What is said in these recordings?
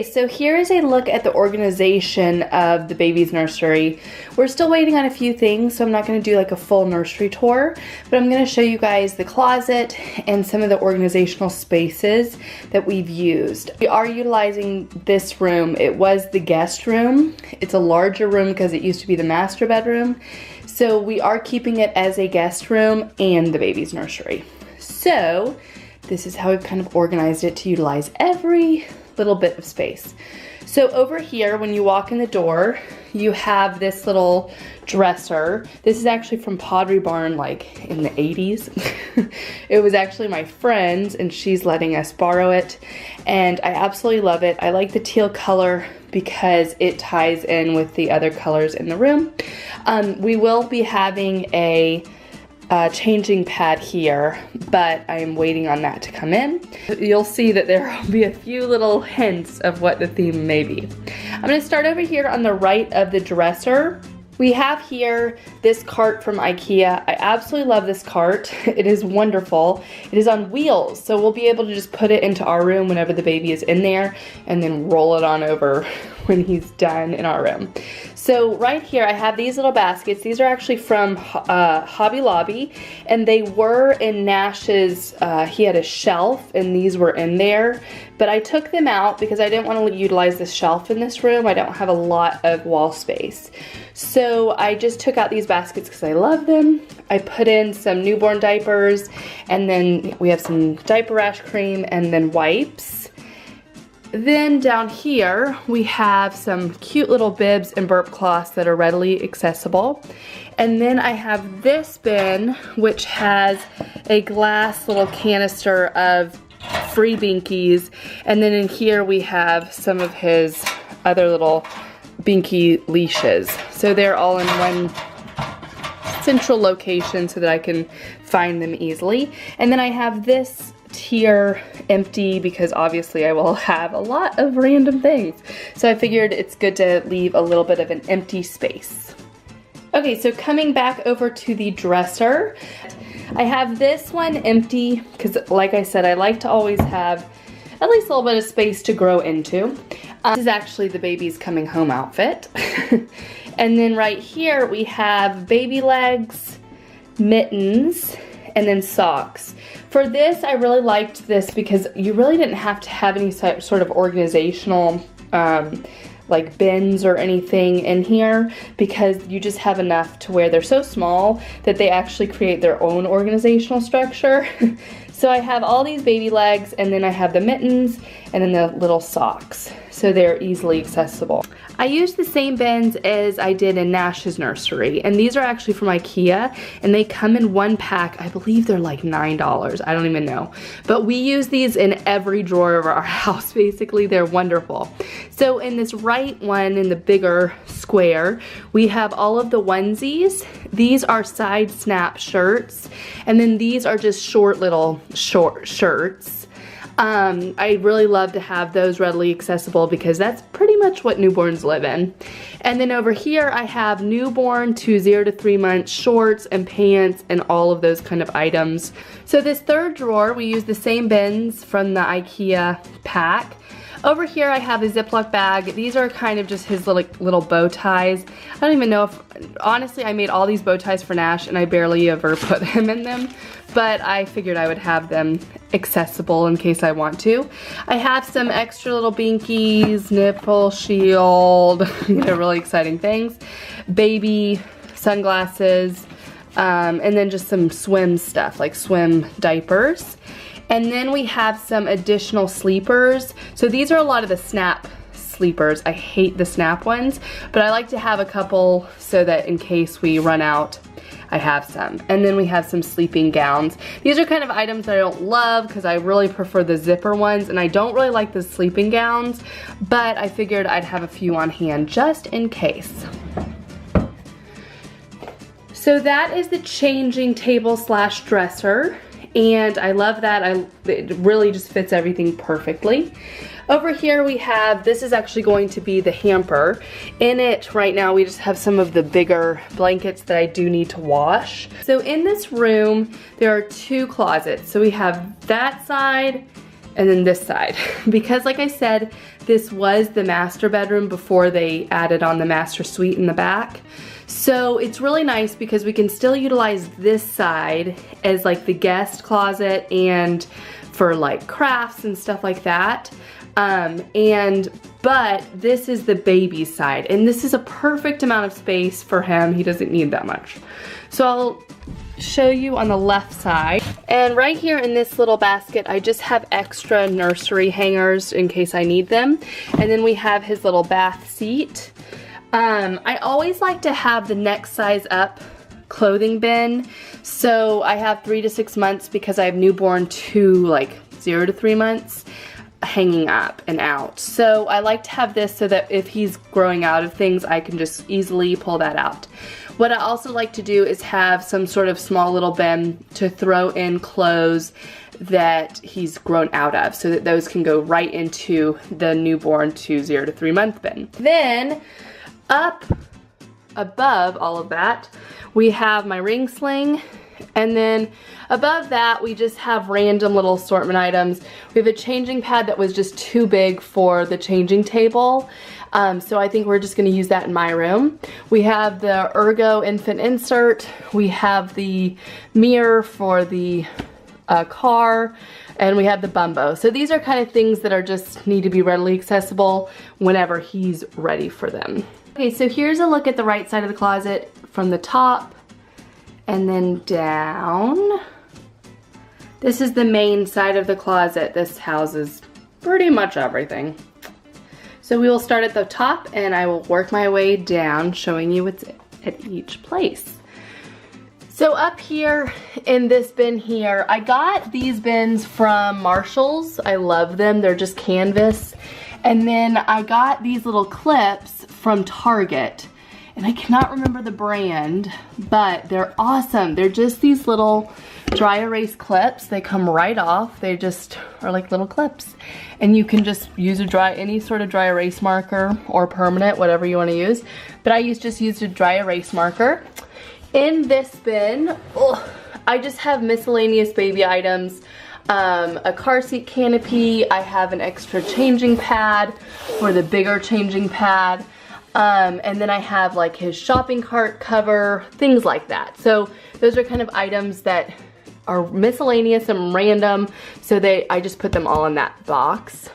So here is a look at the organization of the baby's nursery. We're still waiting on a few things, so I'm not going to do like a full nursery tour, but I'm going to show you guys the closet and some of the organizational spaces that we've used. We are utilizing this room. It was the guest room. It's a larger room because it used to be the master bedroom. So we are keeping it as a guest room and the baby's nursery. So this is how we've kind of organized it to utilize every little bit of space. So over here, when you walk in the door, you have this little dresser. This is actually from Pottery Barn, like in the 80s. It was actually my friend's and she's letting us borrow it. And I absolutely love it. I like the teal color because it ties in with the other colors in the room. We will be having a changing pad here, but I'm waiting on that to come in. You'll see that there will be a few little hints of what the theme may be. I'm going to start over here on the right of the dresser. We have here this cart from IKEA. I absolutely love this cart. It is wonderful. It is on wheels, so we'll be able to just put it into our room whenever the baby is in there and then roll it on over when he's done in our room. So right here I have these little baskets. These are actually from Hobby Lobby, and they were in Nash's, he had a shelf and these were in there, but I took them out because I didn't want to utilize this shelf in this room. I don't have a lot of wall space. So I just took out these baskets because I love them. I put in some newborn diapers, and then we have some diaper rash cream and then wipes. Then down here we have some cute little bibs and burp cloths that are readily accessible. And then I have this bin which has a glass little canister of free binkies, and then in here we have some of his other little binky leashes. So they're all in one central location so that I can find them easily. And then I have this tier empty because obviously I will have a lot of random things. So I figured it's good to leave a little bit of an empty space. Okay, so coming back over to the dresser, I have this one empty because, like I said, I like to always have at least a little bit of space to grow into. This is actually the baby's coming home outfit. And then right here we have baby legs, mittens, and then socks. For this, I really liked this because you really didn't have to have any sort of organizational like bins or anything in here, because you just have enough to where they're so small that they actually create their own organizational structure. So I have all these baby legs, and then I have the mittens and then the little socks, so they're easily accessible. I used the same bins as I did in Nash's nursery, and these are actually from IKEA, and they come in one pack. I believe they're like $9, I don't even know. But we use these in every drawer of our house, basically. They're wonderful. So in this right one, in the bigger square, we have all of the onesies. These are side snap shirts, and then these are just short little shirts. I really love to have those readily accessible because that's pretty much what newborns live in. And then over here I have newborn to 0 to 3 months shorts and pants and all of those kind of items. So this third drawer, we use the same bins from the IKEA pack. Over here I have a Ziploc bag. These are kind of just his little bow ties. I don't even know if, honestly, I made all these bow ties for Nash and I barely ever put him in them, but I figured I would have them accessible in case I want to. I have some extra little binkies, nipple shield, really exciting things, baby sunglasses, and then just some swim stuff like swim diapers. And then we have some additional sleepers. So these are a lot of the snap sleepers. I hate the snap ones, but I like to have a couple so that in case we run out, I have some. And then we have some sleeping gowns. These are kind of items that I don't love because I really prefer the zipper ones, and I don't really like the sleeping gowns, but I figured I'd have a few on hand just in case. So that is the changing table slash dresser. And I love that. It really just fits everything perfectly. Over here we have, this is actually going to be the hamper. In it right now we just have some of the bigger blankets that I do need to wash. So in this room there are two closets. So we have that side and then this side. Because like I said, this was the master bedroom before they added on the master suite in the back. So it's really nice because we can still utilize this side as like the guest closet and for like crafts and stuff like that. But this is the baby side, and this is a perfect amount of space for him. He doesn't need that much. So I'll show you on the left side. And right here in this little basket, I just have extra nursery hangers in case I need them. And then we have his little bath seat. I always like to have the next size up clothing bin. So I have 3 to 6 months because I have newborn to like 0 to 3 months hanging up and out. So I like to have this so that if he's growing out of things, I can just easily pull that out. What I also like to do is have some sort of small little bin to throw in clothes that he's grown out of, so that those can go right into the newborn to 0 to 3 month bin. Then up above all of that, we have my ring sling. And then above that, we just have random little assortment items. We have a changing pad that was just too big for the changing table. So I think we're just gonna use that in my room. We have the Ergo infant insert. We have the mirror for the car, and we have the Bumbo. So these are kind of things that are just need to be readily accessible whenever he's ready for them. Okay, so here's a look at the right side of the closet from the top and then down. This is the main side of the closet. This houses pretty much everything. So we will start at the top and I will work my way down, showing you what's at each place. So up here in this bin here, I got these bins from Marshall's. I love them, they're just canvas. And then I got these little clips from Target. And I cannot remember the brand, but they're awesome. They're just these little dry erase clips. They come right off. They just are like little clips. And you can just use any sort of dry erase marker or permanent, whatever you want to use. But I just used a dry erase marker. In this bin, I just have miscellaneous baby items. A car seat canopy. I have an extra changing pad for the bigger changing pad. And then I have like his shopping cart cover, things like that. So those are kind of items that are miscellaneous and random, so I just put them all in that box.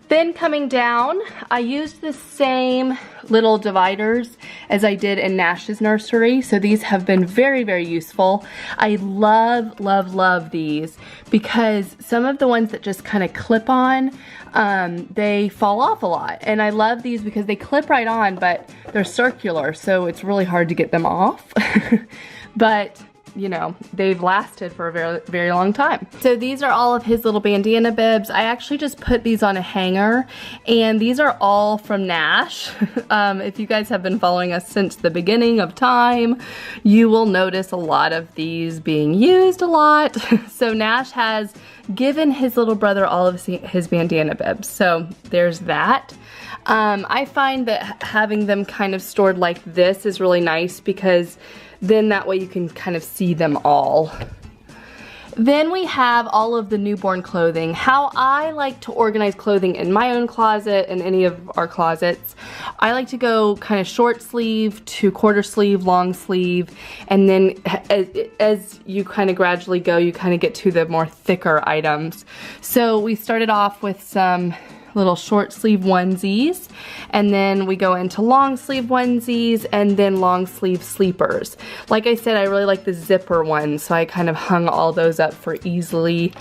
Then coming down, I used the same little dividers as I did in Nash's nursery. So these have been very, very useful. I love, love, love these because some of the ones that just kind of clip on, they fall off a lot. And I love these because they clip right on, but they're circular, so it's really hard to get them off. But you know, they've lasted for a very, very long time. So these are all of his little bandana bibs. I actually just put these on a hanger, and these are all from Nash. If you guys have been following us since the beginning of time, you will notice a lot of these being used a lot. So Nash has given his little brother all of his bandana bibs. So there's that. I find that having them kind of stored like this is really nice because then that way you can kind of see them all. Then we have all of the newborn clothing. How I like to organize clothing in my own closet and any of our closets, I like to go kind of short sleeve to quarter sleeve, long sleeve, and then as you kind of gradually go, you kind of get to the more thicker items. So we started off with some little short sleeve onesies, and then we go into long sleeve onesies and then long sleeve sleepers. Like I said, I really like the zipper ones, so I kind of hung all those up for easy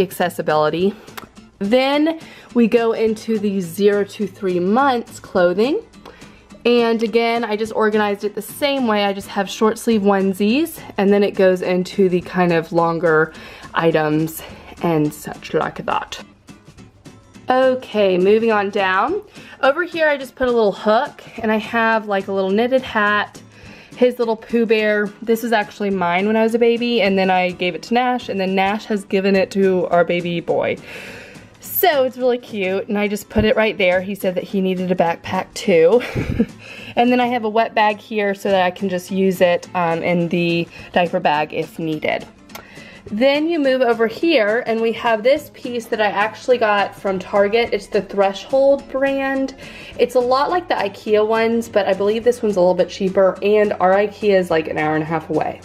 accessibility. Then we go into the 0 to 3 months clothing, and again I just organized it the same way. I just have short sleeve onesies, and then it goes into the kind of longer items and such like that. Okay, moving on down. Over here I just put a little hook, and I have like a little knitted hat, his little Pooh Bear. This was actually mine when I was a baby, and then I gave it to Nash, and then Nash has given it to our baby boy. So it's really cute, and I just put it right there. He said that he needed a backpack too. And then I have a wet bag here so that I can just use it in the diaper bag if needed. Then you move over here and we have this piece that I actually got from Target. It's the Threshold brand. It's a lot like the IKEA ones, but I believe this one's a little bit cheaper, and our IKEA is like an hour and a half away.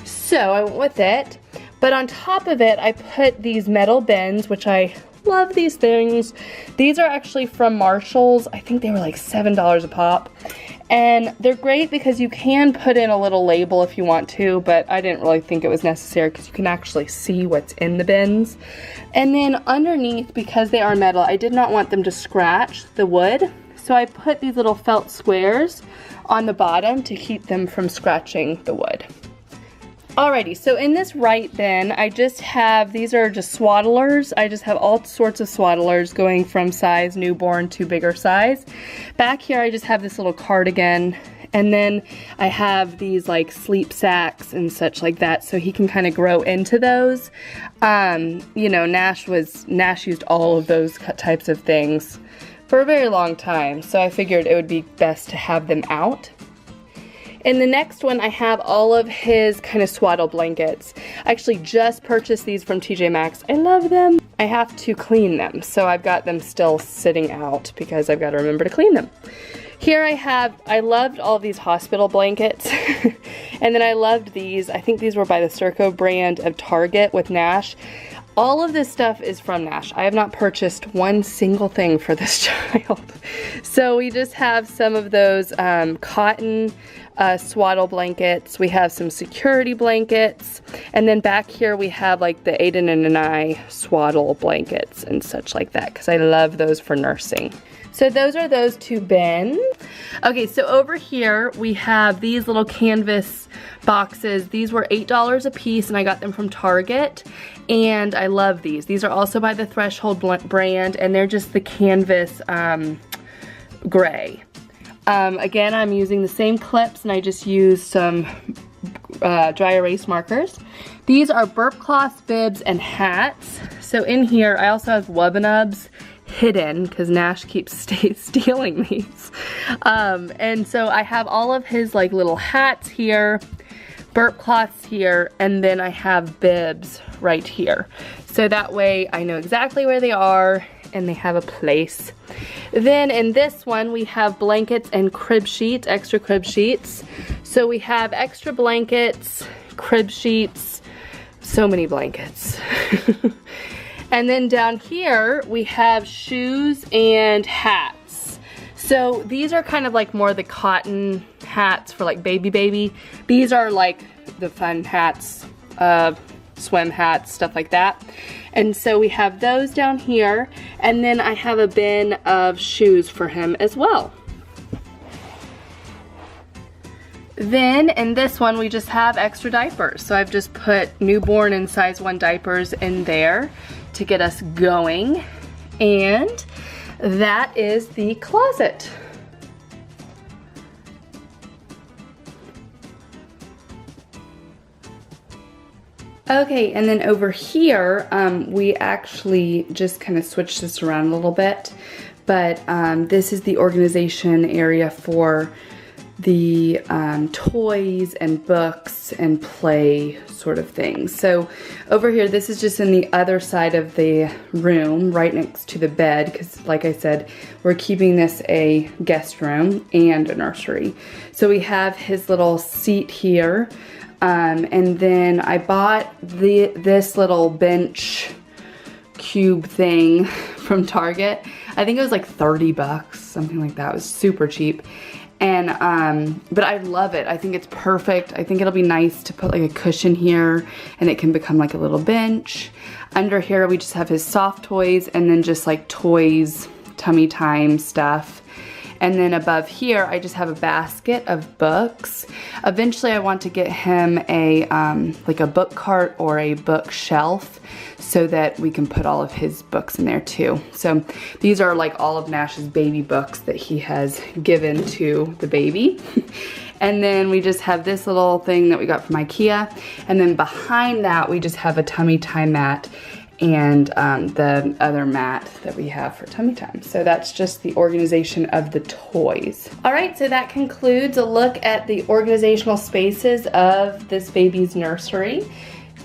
So I went with it, but on top of it I put these metal bins, which I love these things. These are actually from Marshall's. I think they were like $7 a pop. And they're great because you can put in a little label if you want to, but I didn't really think it was necessary because you can actually see what's in the bins. And then underneath, because they are metal, I did not want them to scratch the wood. So I put these little felt squares on the bottom to keep them from scratching the wood. Alrighty, so in this right bin, I just have, these are just swaddlers. I just have all sorts of swaddlers going from size newborn to bigger size. Back here, I just have this little cardigan, and then I have these like sleep sacks and such like that, so he can kind of grow into those. You know, Nash used all of those types of things for a very long time, so I figured it would be best to have them out. In the next one, I have all of his kind of swaddle blankets. I actually just purchased these from TJ Maxx. I love them. I have to clean them, so I've got them still sitting out because I've got to remember to clean them. Here I loved all of these hospital blankets. And then I loved these. I think these were by the Circo brand of Target with Nash. All of this stuff is from Nash. I have not purchased one single thing for this child. So we just have some of those cotton swaddle blankets. We have some security blankets. And then back here we have like the Aiden and I swaddle blankets and such like that, because I love those for nursing. So those are those two bins. Okay, so over here we have these little canvas boxes. These were $8 a piece and I got them from Target, and I love these. These are also by the Threshold brand, and they're just the canvas gray. Again, I'm using the same clips, and I just used some dry erase markers. These are burp cloths, bibs, and hats. So in here I also have Wubbanubs hidden because Nash keeps stealing these. And so I have all of his like little hats here, burp cloths here, and then I have bibs right here. So that way I know exactly where they are and they have a place. Then in this one we have blankets and crib sheets, extra crib sheets. So we have extra blankets, crib sheets, so many blankets. And then down here we have shoes and hats. So these are kind of like more the cotton hats for like baby. These are like the fun hats, swim hats, stuff like that. And so we have those down here, and then I have a bin of shoes for him as well. Then in this one we just have extra diapers. So I've just put newborn and size 1 diapers in there to get us going. And that is the closet. Okay, and then over here, we actually just kind of switched this around a little bit, but this is the organization area for the toys and books and play sort of things. So over here, this is just in the other side of the room, right next to the bed, because like I said, we're keeping this a guest room and a nursery. So we have his little seat here. And then I bought this little bench cube thing from Target. I think it was like 30 bucks, something like that. It was super cheap. And, but I love it. I think it's perfect. I think it'll be nice to put like a cushion here, and it can become like a little bench. Under here, we just have his soft toys, and then just like toys, tummy time stuff. And then above here, I just have a basket of books. Eventually, I want to get him a like a book cart or a bookshelf so that we can put all of his books in there too. So these are like all of Nash's baby books that he has given to the baby. And then we just have this little thing that we got from IKEA. And then behind that, we just have a tummy time mat and the other mat that we have for tummy time. So that's just the organization of the toys. All right, so that concludes a look at the organizational spaces of this baby's nursery.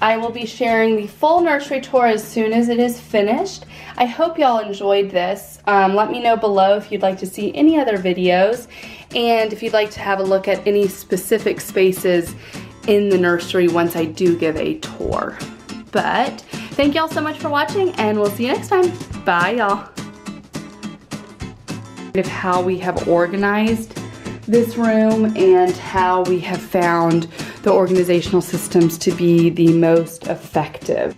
I will be sharing the full nursery tour as soon as it is finished. I hope y'all enjoyed this. Let me know below if you'd like to see any other videos and if you'd like to have a look at any specific spaces in the nursery once I do give a tour. But thank y'all so much for watching, and we'll see you next time. Bye, y'all. Of how we have organized this room and how we have found the organizational systems to be the most effective.